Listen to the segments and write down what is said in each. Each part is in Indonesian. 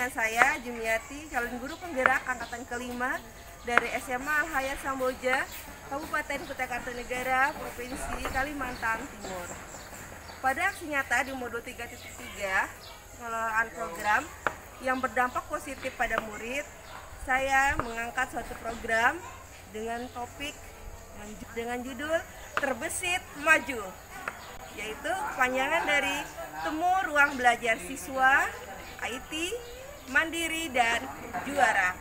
dengan saya Jumiati, calon guru penggerak angkatan kelima dari SMA Al Hayat Samboja, Kabupaten Kutai Kartanegara, Provinsi Kalimantan Timur. Pada aksi nyata di Modo 3.3, pengelolaan program yang berdampak positif pada murid, saya mengangkat suatu program dengan topik dengan judul Terbesit Maju, yaitu kepanjangan dari Temu Ruang Belajar Siswa IT Mandiri dan Juara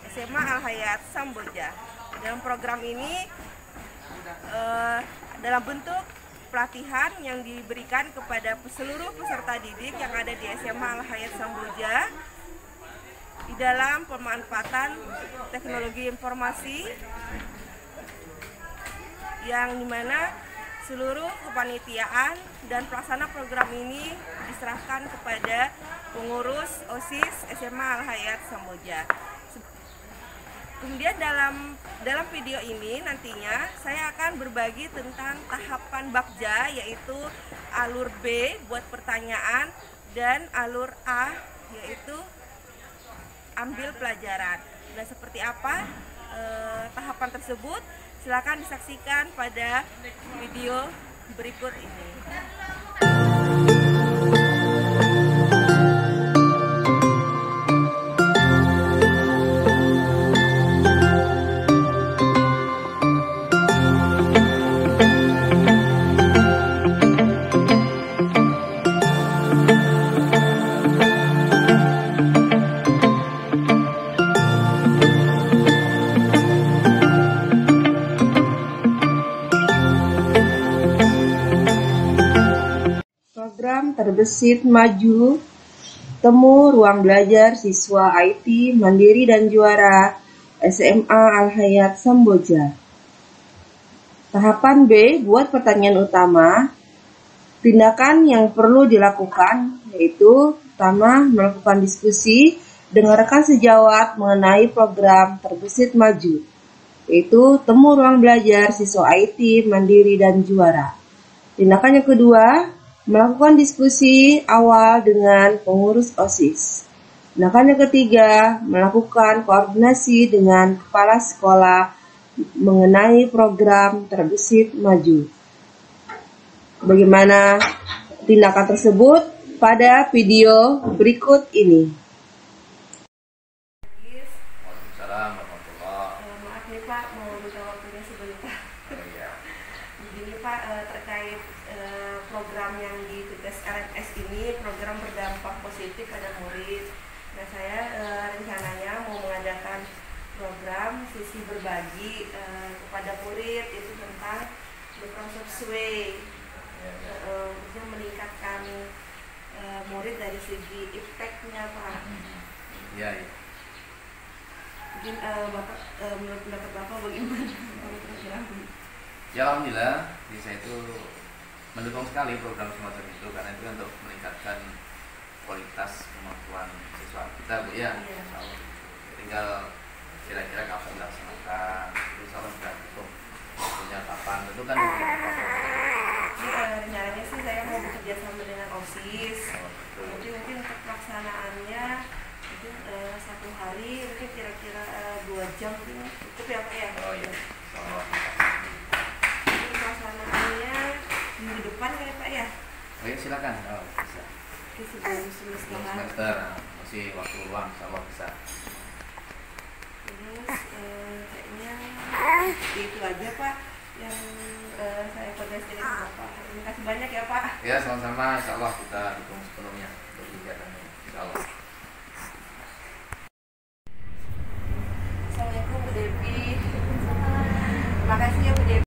SMA Al Hayat Samboja. Dalam program ini dalam bentuk pelatihan yang diberikan kepada seluruh peserta didik yang ada di SMA Al Hayat Samboja di dalam pemanfaatan teknologi informasi, yang dimana seluruh kepanitiaan dan pelaksana program ini diserahkan kepada pengurus OSIS SMA Al Hayat Samboja. Kemudian dalam video ini nantinya saya akan berbagi tentang tahapan Bakja, yaitu alur B buat pertanyaan dan alur A yaitu ambil pelajaran. Nah, seperti apa tahapan tersebut? Silakan disaksikan pada video berikut ini. Program Terbesit Maju, Temu Ruang Belajar Siswa IT Mandiri dan Juara SMA Al Hayat Samboja. Tahapan B buat pertanyaan utama. Tindakan yang perlu dilakukan yaitu pertama, melakukan diskusi dengan rekan sejawat mengenai program Terbesit Maju, yaitu Temu Ruang Belajar Siswa IT Mandiri dan Juara. Tindakan yang kedua, melakukan diskusi awal dengan pengurus OSIS. Tindakan yang ketiga, melakukan koordinasi dengan kepala sekolah mengenai program Terbesit Maju. Bagaimana tindakan tersebut pada video berikut ini. Waalaikumsalam warahmatullahi. Maaf nih Pak, mau minta waktunya sebentar. Begini Pak, terkait program yang di tugas LMS ini, program berdampak positif pada murid. Nah, saya rencananya mau mengadakan program sisi berbagi kepada murid, itu tentang the concept sway, untuk meningkatkan murid dari segi impact-nya Pak. Iya. Mungkin Bapak menurut pendapat Bapak bagaimana? Ya alhamdulillah, saya itu mendukung sekali program semacam itu, karena itu untuk meningkatkan kualitas kemampuan siswa kita, Bu ya. Insyaallah. Tinggal kira-kira kapan dilaksanakan, insyaallah sudah hitung punya kapan, tentu kan rencananya sih saya mau bekerja sama dengan OSIS. Jadi mungkin untuk pelaksanaannya mungkin 1 hari, mungkin kira-kira 2 jam cukup ya Pak ya. Oh iya. Jadi pelaksanaannya minggu depan kan ya Pak ya? Oh iya, silakan. Oh, bisa. Oke, sebelum semester masih waktu luang, insyaallah bisa. Terus kayaknya itu aja Pak yang saya koordinasikan dengan Bapak. Terima kasih banyak ya Pak. Ya, sama-sama, insyaallah kita dukung sepenuhnya untuk kegiatannya, insyaallah. Assalamualaikum Bu Devi. Terima kasih ya Bu Devi.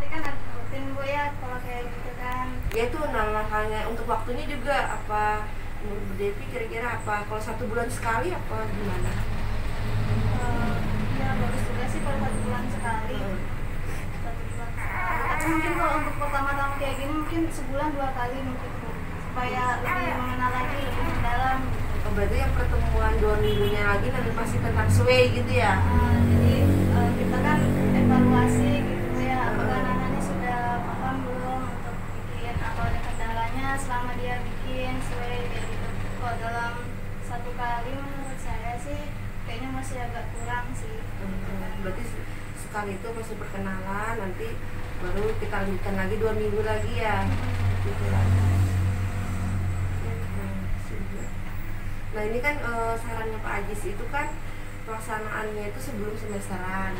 Kan ada rutin Bu ya kalau kayak gitu kan. Ya itu makanya untuk waktunya juga apa menurut Bu Devi kira-kira apa? Kalau 1 bulan sekali apa gimana? Ya bagus juga sih kalau 1 bulan sekali. 1 bulan sekali. Tapi mungkin kalau untuk pertama-tama kayak gini mungkin sebulan 2 kali mungkin Bu, supaya lebih mengenal lagi, lebih mendalam. Oh, berarti yang pertemuan 2 minggunya lagi nanti masih tentang sway gitu ya? Jadi kita kan evaluasi gitu ya, apakah anak-anaknya sudah paham belum untuk bikin, atau ada kendalanya selama dia bikin sway kayak gitu. Kalau dalam 1 kali menurut saya sih kayaknya masih agak kurang sih. Berarti sekali itu masih perkenalan, nanti baru kita lanjutkan lagi 2 minggu lagi ya. Gitu lagi. Nah ini kan sarannya Pak Ajis itu kan pelaksanaannya itu sebelum semesteran.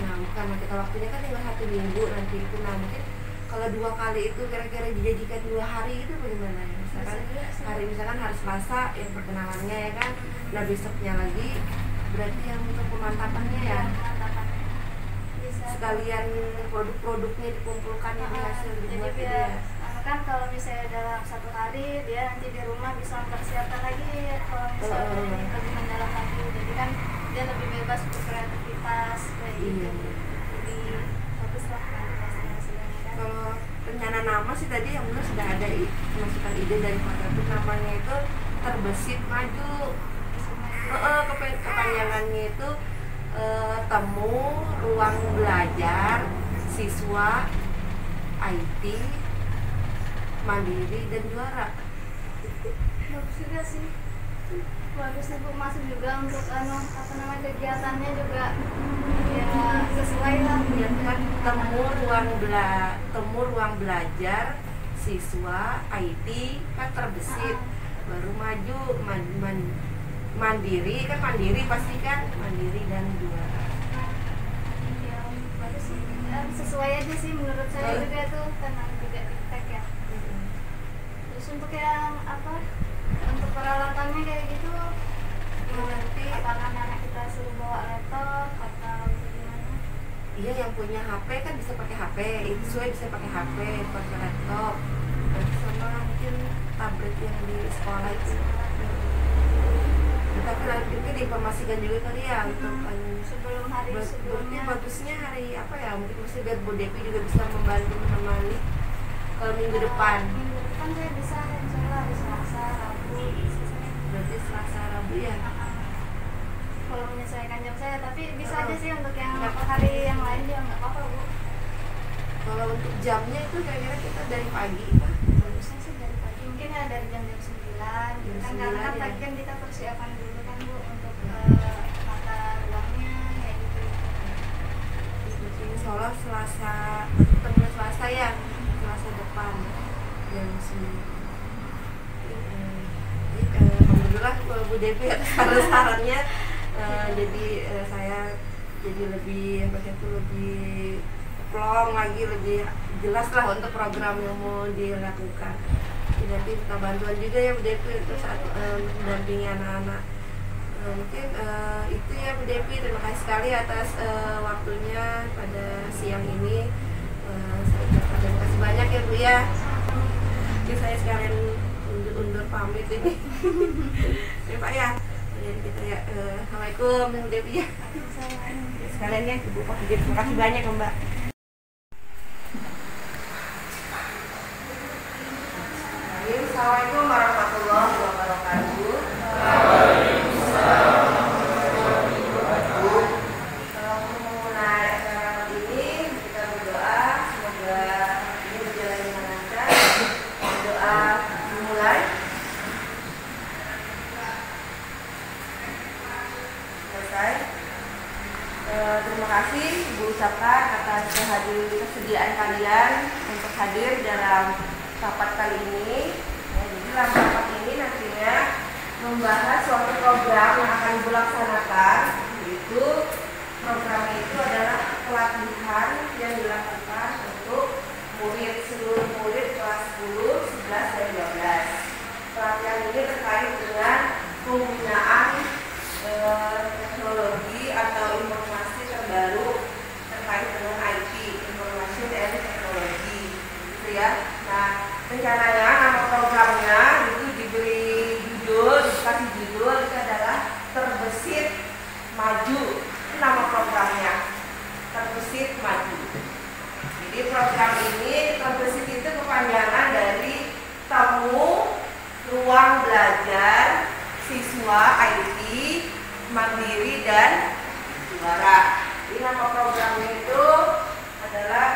Nah karena kita waktunya kan tinggal 1 minggu nanti itu, nah mungkin kalau 2 kali itu kira-kira dijadikan 2 hari itu bagaimana ya? Misalkan hari Selasa yang perkenalannya ya kan, nah besoknya lagi berarti yang untuk pemantapannya ya. Sekalian produk-produknya dikumpulkan yang hasil dibuat gitu ya. Kan kalau misalnya dalam 1 hari dia nanti di rumah bisa mempersiapkan lagi kalau misalnya ini lebih mendalam lagi, jadi kan dia lebih bebas berkreativitas kayak gitu. Lebih bagus lah hasilnya kan. Kalau rencana nama sih tadi yang benar sudah ada masukan ide dari Pak Ketut, namanya itu Terbesit Maju. Kepanjangannya itu temu ruang belajar siswa IT mandiri dan juara. Bagus juga sih, bagus nih Bu, masuk juga untuk kegiatannya juga ya sesuai lah Ya kan, temu ruang belajar siswa IT kan terbesit, baru maju mandiri kan, mandiri pasti kan, mandiri dan juara. Ya bagus sih, sesuai aja sih menurut saya juga tuh, karena juga iptek ya. Terus untuk yang untuk peralatannya kayak gitu Nanti apakah anak kita suruh bawa laptop atau gimana? iya, yang punya HP kan bisa pakai HP, itu bisa pakai HP, pakai laptop, sama mungkin tablet yang di sekolah itu. Tapi nanti mungkin diinformasikan juga kali ya untuk sebelum hari sebelumnya. Bagusnya hari apa ya? Mungkin mesti biar Bu Devi juga bisa membantu menemani kalau minggu depan. Minggu depan saya bisa, insyaallah hari Selasa, Rabu. Berarti Selasa, Rabu ya. Kalau menyesuaikan jam saya, tapi bisa aja sih untuk yang hari yang lain juga nggak apa-apa Bu. Kalau untuk jamnya itu kira-kira kita dari pagi kah? Bagusnya sih dari pagi, mungkin ya dari jam-jam 9 gitu kan, karena kan pagi kan kita persiapan dulu kan Bu untuk mata ruangnya kayak gitu. Soalnya Selasa ya, Selasa depan jam 9. Alhamdulillah Bu Devi atas saran-sarannya, jadi saya jadi lebih plong lagi, lebih jelas lah untuk program yang mau dilakukan. Jadi nanti minta bantuan juga ya Bu Devi untuk saat mendampingi anak-anak. Mungkin itu ya Bu Devi, terima kasih sekali atas waktunya pada siang ini. Saya ucapkan terima kasih banyak ya Bu ya. Jadi saya sekalian undur pamit ini. Ya Pak ya. Jadi kita ya, assalamualaikum Bu Devi ya. Sekalian ya Ibu Pak, terima kasih banyak ya Mbak. Assalamualaikum warahmatullahi wabarakatuh. Kalau memulai acara ini kita berdoa semoga ini berjalan dengan lancar. Doa dimulai. Selesai. Terima kasih Ibu ucapkan atas kesediaan kalian untuk hadir dalam rapat kali ini. Jadi dalam rapat ini nantinya membahas suatu program yang akan dilaksanakan, yaitu programnya itu adalah pelatihan yang dilakukan untuk seluruh murid kelas 10, 11, dan 12. Pelatihan ini terkait dengan penggunaan teknologi atau informasi terbaru terkait dengan IT, Information and Technology, gitu ya. Nah, rencananya nama programnya itu dikasih judul itu adalah Terbesit Maju. Itu nama programnya, Terbesit Maju. Jadi program ini, Terbesit itu kepanjangan dari Temu Ruang Belajar Siswa IT Mandiri dan Juara. Jadi nama programnya itu adalah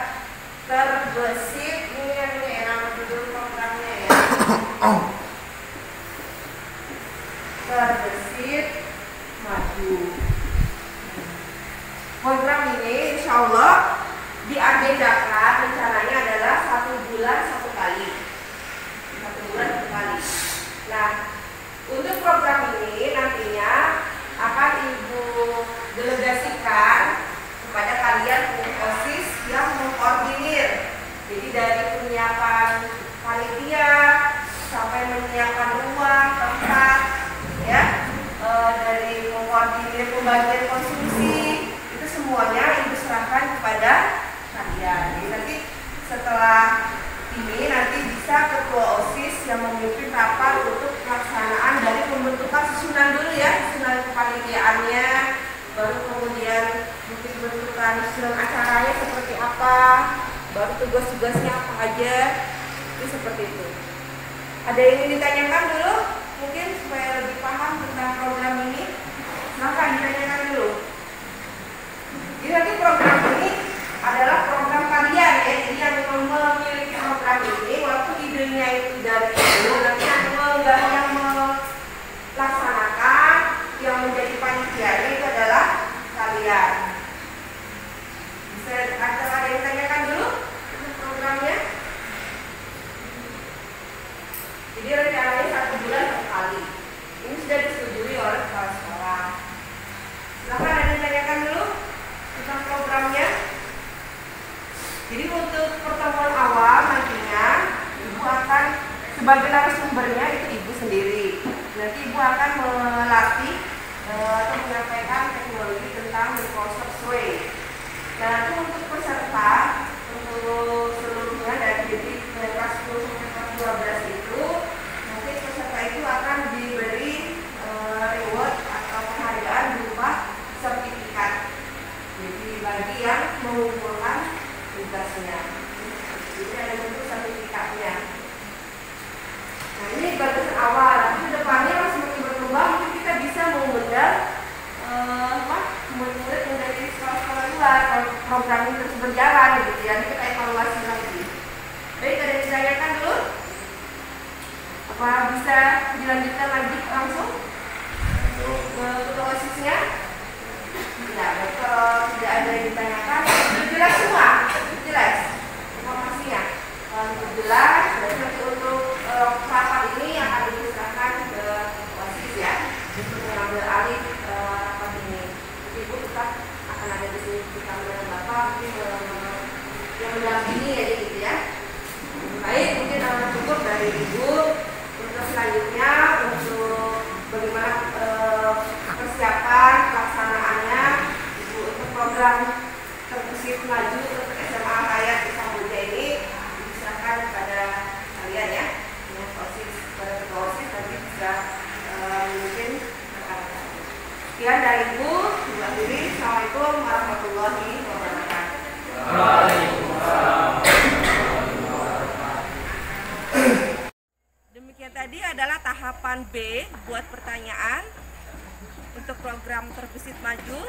Terbesit. Ini nama judul programnya ya. Program ini insya Allah diagendakan rencananya adalah 1 bulan 1 kali. 1 bulan 1 kali. Nah, untuk program ini nantinya akan Ibu delegasikan kepada kalian OSIS yang mengkoordinir. Jadi dari penyiapan panitia sampai menyiapkan ruang, tempat, ya, dari mengkoordinir pembagian konsumsi, itu semuanya Ibu serahkan kepada kalian. Jadi nanti setelah ini nanti bisa ketua OSIS yang memimpin rapat untuk pelaksanaan dari pembentukan susunan dulu ya, susunan kepanitiaannya, baru kemudian mungkin pembentukan susunan acaranya seperti apa, baru tugas-tugasnya apa aja, itu seperti itu. Ada yang ingin ditanyakan dulu mungkin supaya lebih paham tentang program ini? Silahkan ditanyakan dulu. Jadi nanti program ini adalah program kalian ya, jadi yang memiliki program ini walaupun idenya itu dari Ibu, nanti yang melaksanakan, yang menjadi panitia itu adalah kalian. Bisa ada yang tanyakan dulu untuk programnya? Jadi rencananya 1 bulan 1 kali. Ini sudah disetujui oleh kepala sekolah. Silahkan ada yang tanyakan dulu tentang programnya. Jadi untuk pertemuan awal nantinya Ibu akan sebagai narasumbernya itu Ibu sendiri. Nanti Ibu akan melatih atau menyampaikan teknologi tentang Microsoft Suite. Dan nanti untuk peserta untuk seluruhnya dari kelas 10 sampai kelas 12 itu nanti peserta itu akan diberi reward atau penghargaan berupa sertifikat. Jadi bagi yang mengumpulkan tugasnya, jadi ada bentuk sertifikatnya. Nah ini bagian awal, nanti ke depannya masih makin berkembang, mungkin kita bisa mengundang murid-murid yang dari sekolah-sekolah luar kalau program ini terus berjalan gitu ya, nanti kita evaluasi lagi. Baik, ada yang ditanyakan dulu? Apa bisa dilanjutkan lagi langsung ke ketua OSIS-nya? Ya, kalau tidak ada yang ditanyakan, sudah jelas semua, jelas informasinya. Kalau jelas, berarti nanti untuk rapat ini akan diserahkan ke OSIS ya, untuk mengambil alih rapat ini. Ibu tetap akan ada di sini kita dengan Bapak, mungkin yang mendampingi ya gitu ya. Baik, mungkin cukup dari Ibu. Untuk selanjutnya, untuk bagaimana persiapan pelaksanaannya Ibu untuk program terbesit maju untuk SMA Hayat di Samboja ini diserahkan kepada kalian ya, dengan OSIS, pada ketua OSIS nanti bisa mungkin rekan-rekan. Sekian dari Ibu, terima kasih. Assalamualaikum warahmatullahi wabarakatuh. Waalaikumsalam. Demikian tadi adalah tahapan B buat pertanyaan untuk program terbesit maju.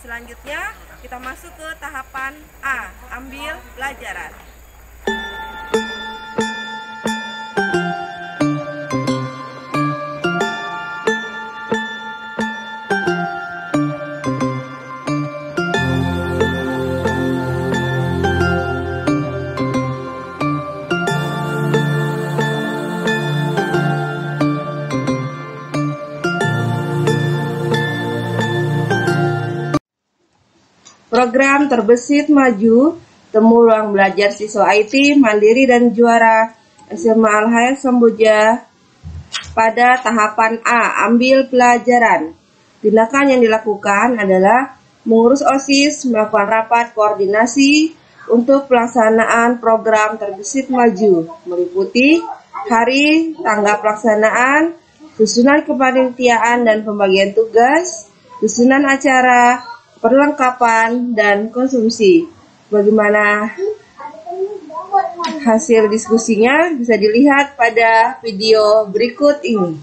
Selanjutnya kita masuk ke tahapan A, ambil pelajaran. Program terbesit maju, temu ruang belajar siswa IT, mandiri dan juara SMA Al-Hayat Samboja pada tahapan A, ambil pelajaran. Tindakan yang dilakukan adalah mengurus OSIS, melakukan rapat koordinasi untuk pelaksanaan program terbesit maju, meliputi hari, tanggal pelaksanaan, susunan kepanitiaan dan pembagian tugas, susunan acara, perlengkapan, dan konsumsi. Bagaimana hasil diskusinya bisa dilihat pada video berikut ini.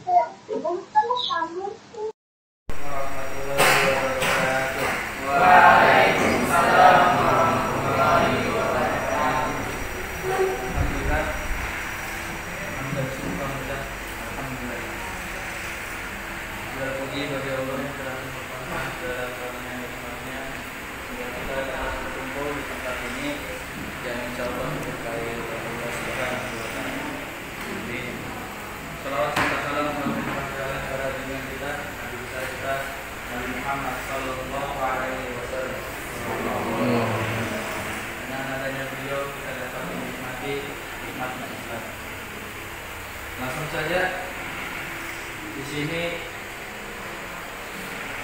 Muhammad Sallallahu Alaihi Wasallam. Dengan adanya beliau kita dapat menikmati nikmatnya Islam. Langsung saja di sini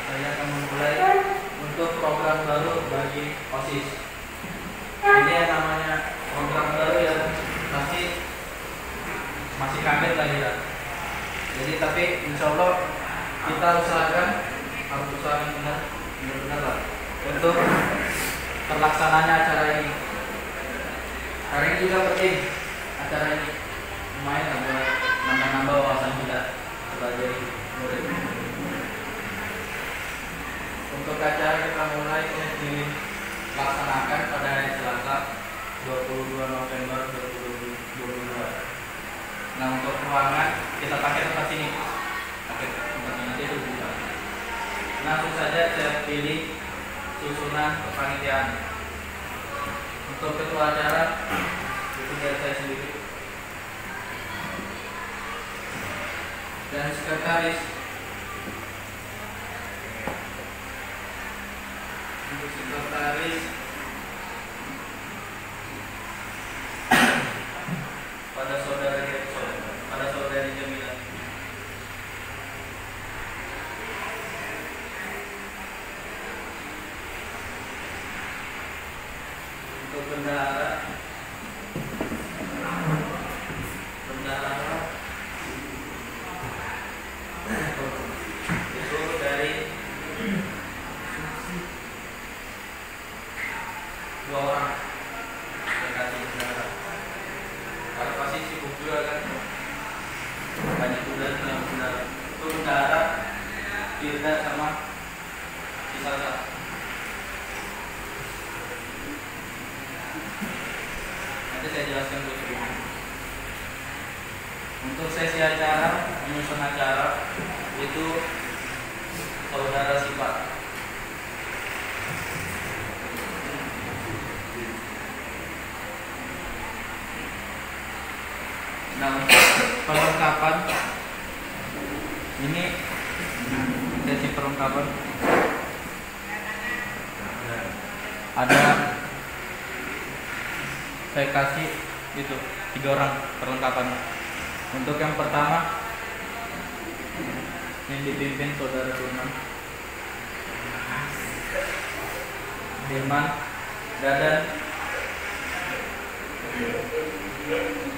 saya akan memulai untuk program baru bagi OSIS. Ini yang namanya program baru ya, masih kaget lah ya. Jadi tapi insya Allah kita harus usahakan benar-benar lah untuk terlaksananya acara ini. Hari ini juga penting acara ini, lumayan lah buat nambah-nambah wawasan kita sebagai murid. Untuk acara kita mulai dilaksanakan pada hari Selasa 22 November 2022. Nah, untuk ruangan kita pakai tempat sini, pakai tempat ini nanti itu bisa. Langsung saja saya pilih susunan kepanitiaan. Untuk ketua acara itu dari saya sendiri dan sekretaris. Untuk sekretaris pada saudari Jamila. Untuk bendahara itu dari 2 orang. Saya kasih bendahara. Kalau pasti sibuk juga kan, banyak tugas yang bendahara. Itu bendahara Firda sama Isasa. Nanti saya jelaskan dulu sebelumnya. Untuk sesi acara, menyusun acara itu saudara Sifat. Nah, untuk perlengkapan ini sesi perlengkapan ada, saya kasih itu 3 orang perlengkapan. Untuk yang pertama yang dipimpin saudara Firman, Dadan,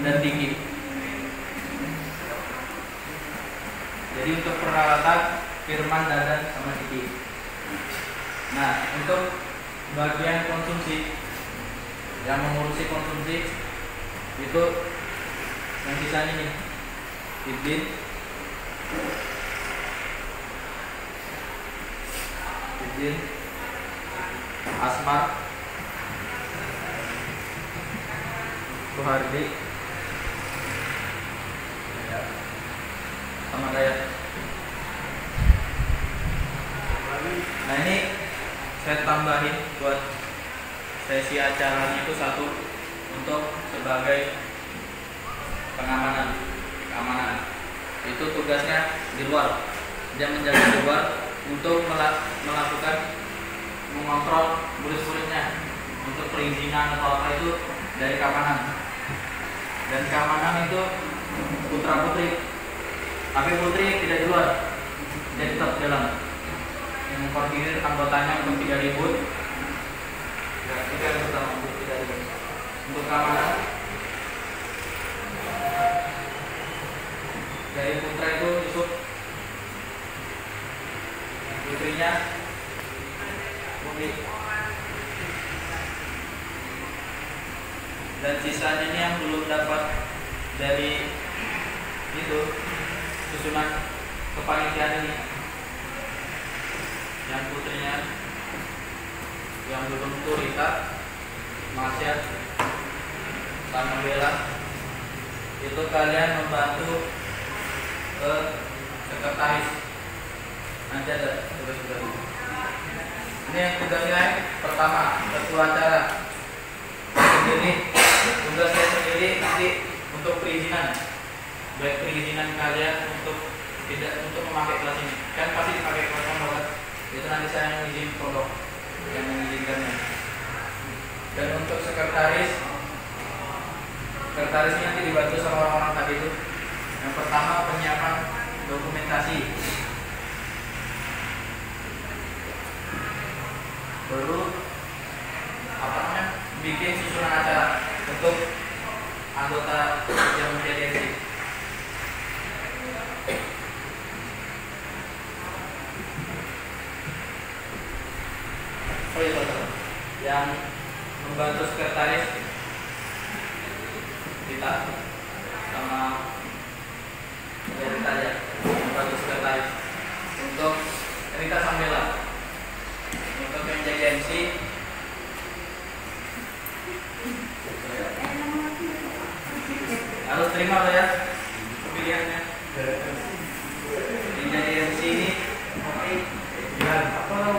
dan Diki. Jadi untuk peralatan Firman, Dadan, sama Diki. Nah, untuk bagian konsumsi, yang mengurusi konsumsi itu yang sisanya nih, Idin, Asmar, Suhardi, sama Dayat. Nah, ini saya tambahin buat sesi acaranya itu 1 untuk sebagai keamanan. Itu tugasnya di luar, dia menjaga di luar untuk melakukan mengontrol murid-muridnya untuk perizinan atau apa itu dari keamanan. Dan keamanan itu putra putri, tapi putri tidak di luar, dia tetap di dalam. Yang mengkoordinir anggotanya untuk tidak ribut. Ya, itu yang pertama, untuk tidak ribut. Untuk keamanan dari putra itu Yusuf, putrinya Putri, dan sisanya ini yang belum dapat dari itu susunan kepanitiaan ini. Yang putrinya yang belum itu Rita, Masya, sama Bella. Itu kalian membantu ke sekretaris. Nanti ada tugas-tugas. Ini yang tugasnya pertama, ketua acara sendiri. Tugas saya sendiri nanti untuk perizinan, baik perizinan kalian untuk tidak untuk memakai kelas ini, kan pasti dipakai kelas nomor. Itu nanti saya yang izin pondok yang mengizinkannya. Dan untuk sekretarisnya nanti dibantu sama orang-orang tadi itu. Yang pertama penyiapan dokumentasi, baru bikin susunan acara untuk anggota yang menjadi MC. Oh iya, yang membantu sekretaris kita sama Rita ya, membantu sekretaris untuk Rita Sambela. Untuk yang jadi MC harus terima lo ya pilihannya. Yang jadi MC ini apa lo?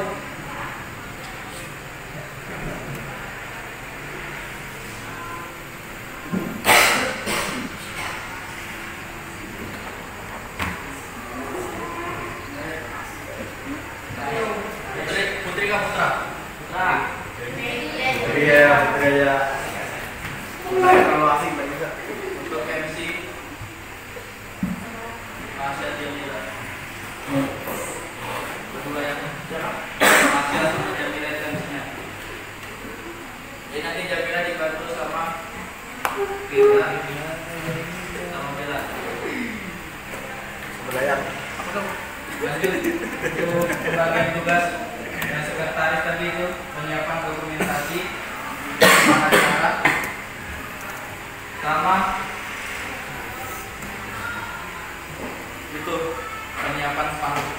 Bagian tugas dan sekretaris tadi itu menyiapkan dokumentasi acara sama itu penyiapan spanduk.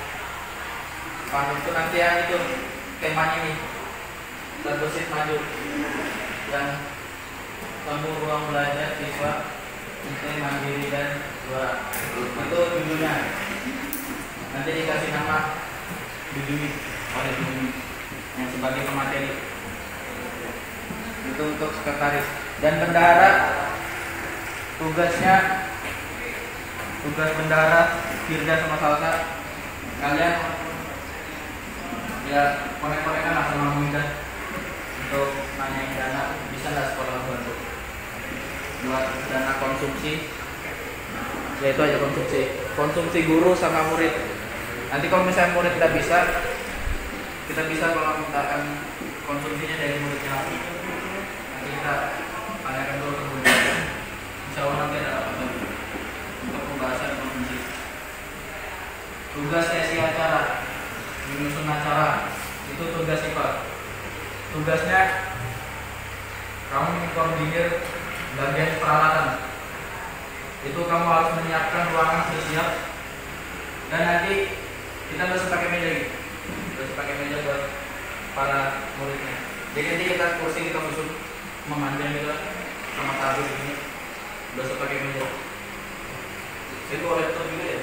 Spanduk itu nanti yang itu temanya nih terbesit maju dan temu ruang belajar siswa mandiri dan suara. Itu judulnya. Nanti dikasih nama Dudumi oleh Dudumi yang sebagai pemateri. Itu untuk sekretaris. Dan bendahara tugas bendahara Firda sama Salsa, kalian ya konek-konekan lah sama Muida untuk nanyain dana. Bisa nggak sekolah bantu buat dana konsumsi, yaitu aja konsumsi guru sama murid. Nanti kalau misalnya murid tidak bisa, kita bisa kalau mintakan konsumsinya dari muridnya lagi. Nanti kita tanyakan dulu ke murid. Insya Allah nanti ada apa untuk pembahasan konsumsi. Tugas sesi acara, menyusun acara, itu tugas IPA. Tugasnya kamu mengkoordinir bagian peralatan. Itu kamu harus menyiapkan ruangan sudah siap. Dan nanti kita harus pakai meja gitu, harus pakai meja buat para muridnya. Jadi nanti kita kursi kita susun memanjang gitu sama tabir ini, harus pakai meja. Itu oleh laptop juga ya.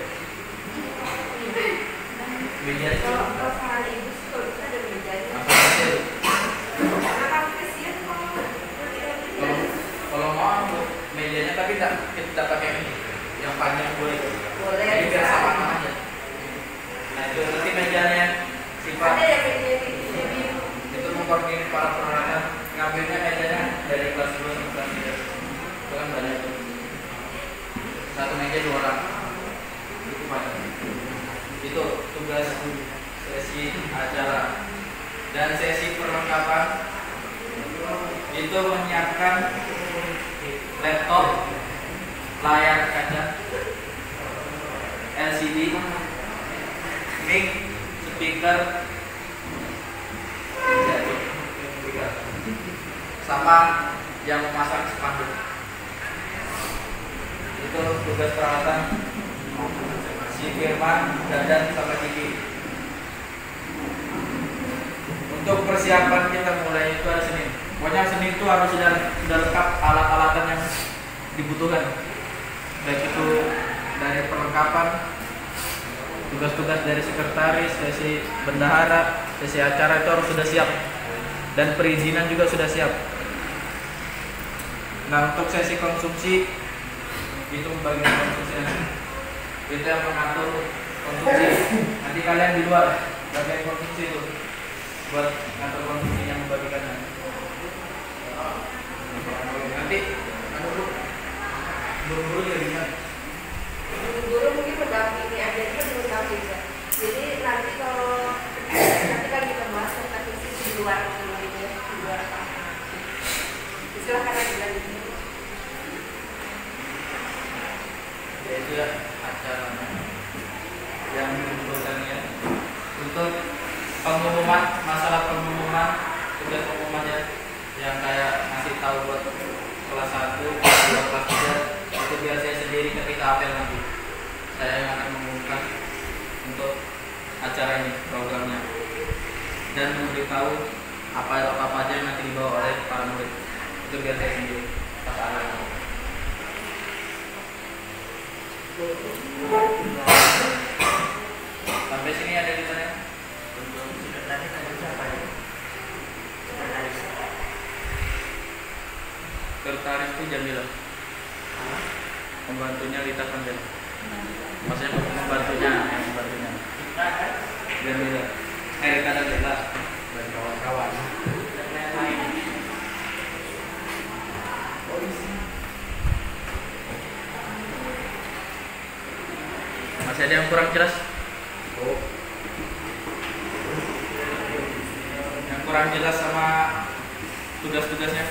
Meja itu. Kalau mau mejanya tapi tidak pakai meja yang panjang boleh. Jadi biar sama aja. Nah itu nanti mejanya sifat itu mengkoordinir para peralatan, ngambilnya mejanya dari kelas 2 sampai kelas 3. Itu kan banyak tuh. Satu meja 2 orang. Itu banyak. Itu tugas sesi acara. Dan sesi perlengkapan itu menyiapkan laptop, layar kaca, LCD, mic, speaker, sama yang memasang spanduk. Itu tugas peralatan si Firman, Dadan, sama Kiki. Untuk persiapan kita mulai itu hari Senin. Pokoknya Senin itu harus sudah lengkap alat-alatan yang dibutuhkan. Baik itu dari perlengkapan, tugas-tugas dari sekretaris, sesi bendahara, sesi acara itu harus sudah siap. Dan perizinan juga sudah siap. Nah untuk sesi konsumsi itu bagian konsumsi itu yang mengatur konsumsi. Nanti kalian di luar sebagai konsumsi itu buat ngatur konsumsi yang membagikannya. Nanti buru-buru jadi gimana? Guru mungkin mendampingi aja, kita belum tahu juga. Jadi nanti kalau nanti kan kita bahas tentang visi di luar dulu ini, di luar apa? Silahkan aja lagi. Yaitu ya acara yang mengumpulkannya untuk pengumuman, masalah pengumuman, tugas pengumumannya yang kayak ngasih tahu buat kelas 1, buat kelas 3 itu biar saya sendiri ketika apel nanti saya yang akan mengumumkan untuk acara ini, programnya, dan memberitahu apa aja yang nanti dibawa oleh para murid. Itu biar saya sendiri pas apel. Sampai sini ada yang ditanya? Untuk sekretaris ada siapa ya? Sekretaris itu Jamila. Pembantunya Rita Pandel. Maksudnya pembantunya, yang pembantunya. Jamila. Rita dan Rita dan kawan-kawan. Dan lain-lain. Masih ada yang kurang jelas? Yang kurang jelas sama tugas-tugasnya?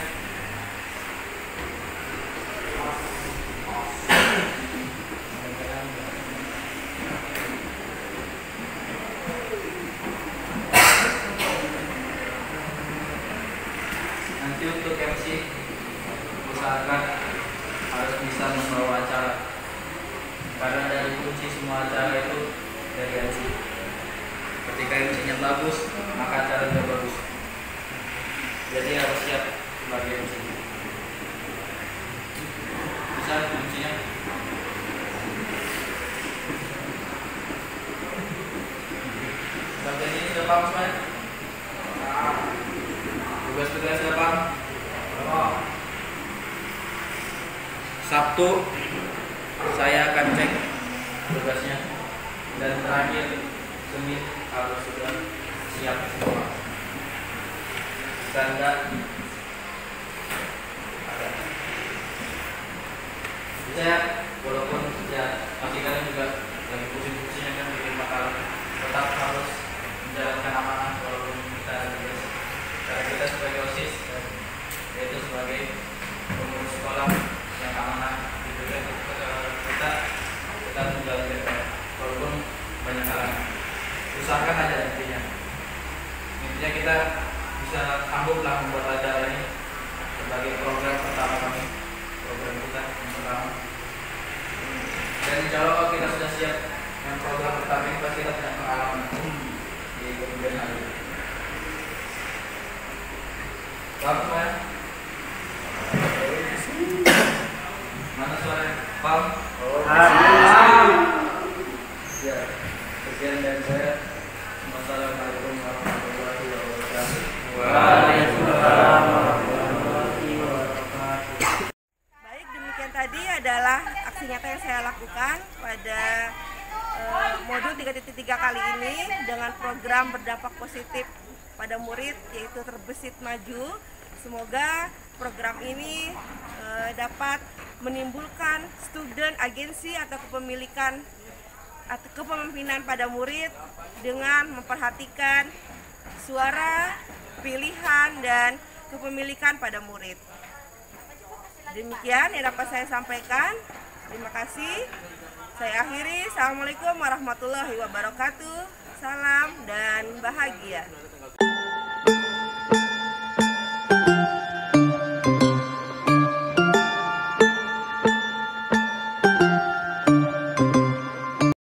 Nanti untuk MC usahakan harus bisa membawa acara, karena dari kunci semua acara itu dari MC. Ketika MC-nya bagus, maka acara juga bagus. Jadi harus siap sebagai MC. Bisa MC-nya? Sampai sini sudah paham semuanya? Tugas-tugas sudah paham? Sabtu saya akan cek tugasnya, dan terakhir Senin harus sudah siap semua. Ganda ada. Saya walaupun ya masih kalian juga lagi pusing-pusingnya kan bikin makalah, tetap harus menjalankan amanah walaupun kita tugas. Karena kita sebagai OSIS yaitu sebagai pengurus sekolah yang amanah diberikan kita menjalankan walaupun banyak halangan. Usahakan aja intinya kita bisa sangguplah membuat acara ini sebagai program pertama kami, program kita yang pertama. Dan insya Allah kalau kita sudah siap dengan program pertama ini, pasti kita punya pengalaman di kemudian hari. Paham ya? Mana suara? Paham? Ya, sekian dari saya. Wassalamualaikum warahmatullahi wabarakatuh. Waalaikumsalam warahmatullahi wabarakatuh. Baik, demikian tadi adalah aksi nyata yang saya lakukan pada modul 3.3 kali ini dengan program berdampak positif pada murid, yaitu Terbesit Maju. Semoga program ini dapat menimbulkan student agensi atau kepemilikan atau kepemimpinan pada murid dengan memperhatikan suara, pilihan, dan kepemilikan pada murid. Demikian yang dapat saya sampaikan. Terima kasih. Saya akhiri. Assalamualaikum warahmatullahi wabarakatuh. Salam dan bahagia.